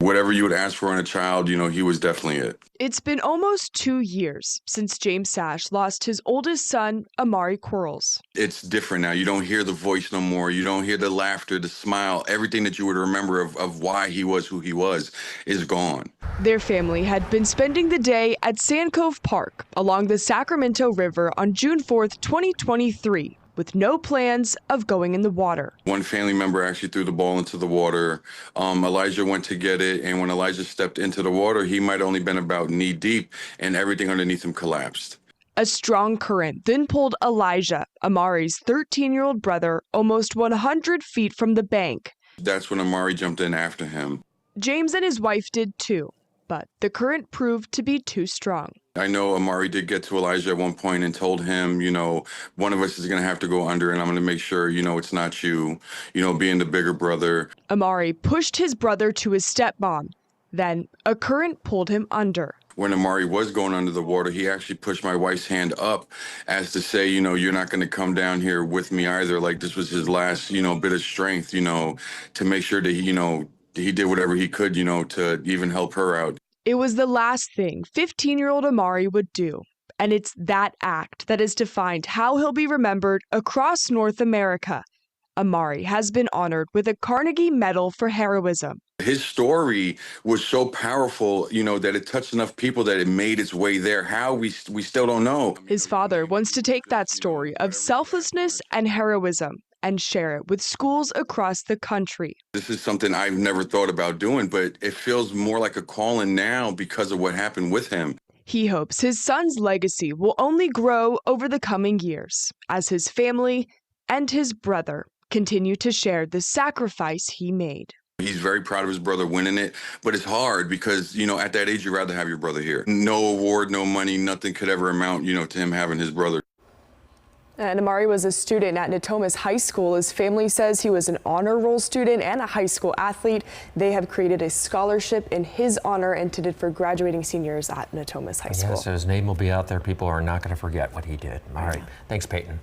Whatever you would ask for in a child, he was definitely it. It's been almost 2 years since James Sash lost his oldest son, Amari Quarles. It's different now. You don't hear the voice no more. You don't hear the laughter, the smile. Everything that you would remember of why he was who he was is gone. Their family had been spending the day at Sand Cove Park along the Sacramento River on June 4th, 2023, with no plans of going in the water. One family member actually threw the ball into the water. Elijah went to get it, and when Elijah stepped into the water, he might only been about knee deep, and everything underneath him collapsed. A strong current then pulled Elijah, Amari's 13-year-old brother, almost 100 feet from the bank. That's when Amari jumped in after him. James and his wife did too, but the current proved to be too strong. I know Amari did get to Elijah at one point and told him, one of us is going to have to go under, and I'm going to make sure, it's not you, being the bigger brother. Amari pushed his brother to his step bomb. Then a current pulled him under. When Amari was going under the water, he actually pushed my wife's hand up as to say, you're not going to come down here with me either. Like this was his last, bit of strength, to make sure that, he did whatever he could, to even help her out. It was the last thing 15-year-old Amari would do, and it's that act that has defined how he'll be remembered across North America. Amari has been honored with a Carnegie Medal for heroism. His story was so powerful, that it touched enough people that it made its way there. How, we still don't know. His father wants to take that story of selflessness and heroism and share it with schools across the country. This is something I've never thought about doing, but it feels more like a calling now because of what happened with him. He hopes his son's legacy will only grow over the coming years as his family and his brother continue to share the sacrifice he made. He's very proud of his brother winning it, but it's hard because, at that age, you'd rather have your brother here. No award, no money, nothing could ever amount, to him having his brother. And Amari was a student at Natomas High School. His family says he was an honor roll student and a high school athlete. They have created a scholarship in his honor intended for graduating seniors at Natomas High School. Yeah, so his name will be out there. People are not going to forget what he did. All right. Thanks, Peyton.